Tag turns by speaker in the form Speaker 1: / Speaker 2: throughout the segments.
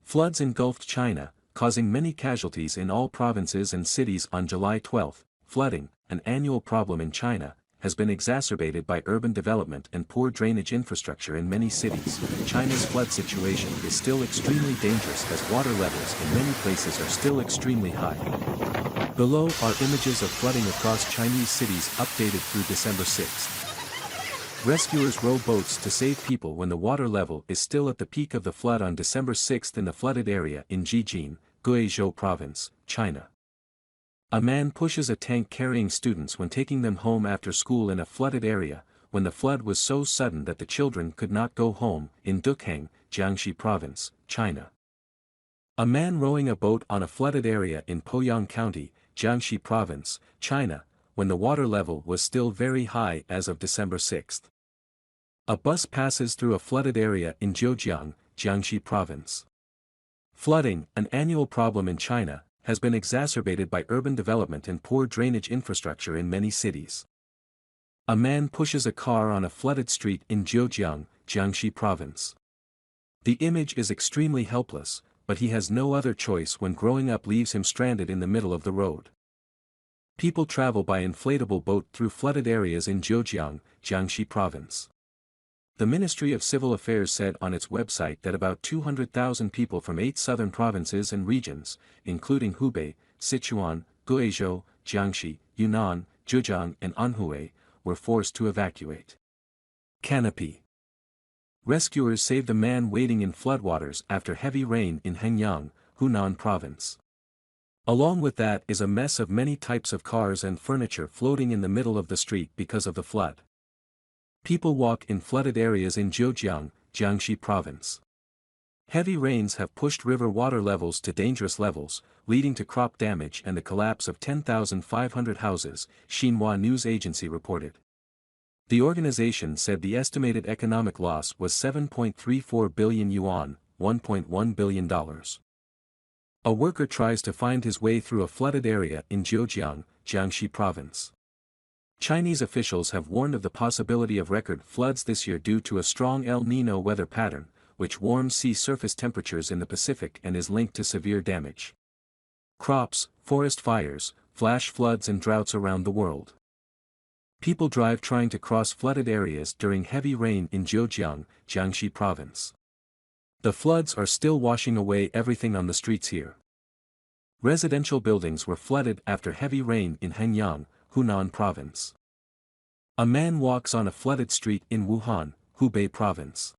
Speaker 1: Floods engulfed China, causing many casualties in all provinces and cities on July 12. Flooding, an annual problem in China, has been exacerbated by urban development and poor drainage infrastructure in many cities. China's flood situation is still extremely dangerous as water levels in many places are still extremely high. Below are images of flooding across Chinese cities updated through December 6. Rescuers row boats to save people when the water level is still at the peak of the flood on December 6 in the flooded area in Zhijin, Guizhou Province, China. A man pushes a tank carrying students when taking them home after school in a flooded area, when the flood was so sudden that the children could not go home, in Duchang, Jiangxi Province, China. A man rowing a boat on a flooded area in Poyang County, Jiangxi Province, China, when the water level was still very high as of December 6. A bus passes through a flooded area in Duchang, Jiangxi Province. Flooding, an annual problem in China, has been exacerbated by urban development and poor drainage infrastructure in many cities. A man pushes a car on a flooded street in Duchang, Jiangxi Province. The image is extremely helpless, but he has no other choice when growing up leaves him stranded in the middle of the road. People travel by inflatable boat through flooded areas in Zhejiang, Jiangxi Province. The Ministry of Civil Affairs said on its website that about 200,000 people from 8 southern provinces and regions, including Hubei, Sichuan, Guizhou, Jiangxi, Yunnan, Zhejiang and Anhui, were forced to evacuate. Canopy. Rescuers saved a man wading in floodwaters after heavy rain in Hengyang, Hunan Province. Along with that is a mess of many types of cars and furniture floating in the middle of the street because of the flood. People walk in flooded areas in Zhejiang, Jiangxi Province. Heavy rains have pushed river water levels to dangerous levels, leading to crop damage and the collapse of 10,500 houses, Xinhua news agency reported. The organization said the estimated economic loss was 7.34 billion yuan, $1.1 billion. A worker tries to find his way through a flooded area in Zhejiang, Jiangxi Province. Chinese officials have warned of the possibility of record floods this year due to a strong El Niño weather pattern, which warms sea surface temperatures in the Pacific and is linked to severe damage. Crops, forest fires, flash floods and droughts around the world. People drive trying to cross flooded areas during heavy rain in Zhejiang, Jiangxi Province. The floods are still washing away everything on the streets here. Residential buildings were flooded after heavy rain in Hengyang, Hunan Province. A man walks on a flooded street in Wuhan, Hubei Province.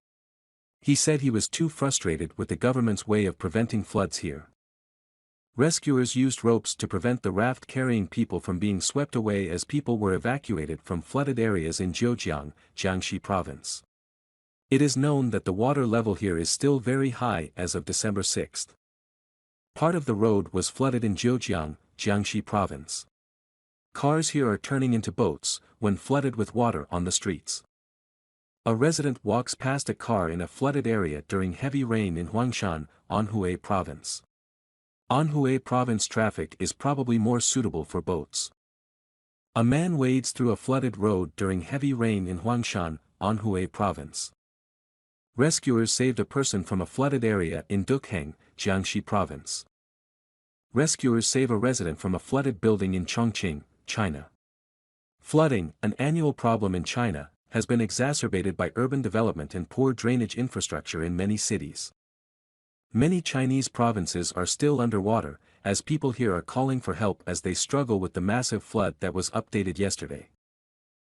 Speaker 1: He said he was too frustrated with the government's way of preventing floods here. Rescuers used ropes to prevent the raft carrying people from being swept away as people were evacuated from flooded areas in Zhejiang, Jiangxi Province. It is known that the water level here is still very high as of December 6. Part of the road was flooded in Zhejiang, Jiangxi Province. Cars here are turning into boats, when flooded with water on the streets. A resident walks past a car in a flooded area during heavy rain in Huangshan, Anhui Province. Anhui Province traffic is probably more suitable for boats. A man wades through a flooded road during heavy rain in Huangshan, Anhui Province. Rescuers saved a person from a flooded area in Duchang, Jiangxi Province. Rescuers save a resident from a flooded building in Chongqing, China. Flooding, an annual problem in China, has been exacerbated by urban development and poor drainage infrastructure in many cities. Many Chinese provinces are still underwater, as people here are calling for help as they struggle with the massive flood that was updated yesterday.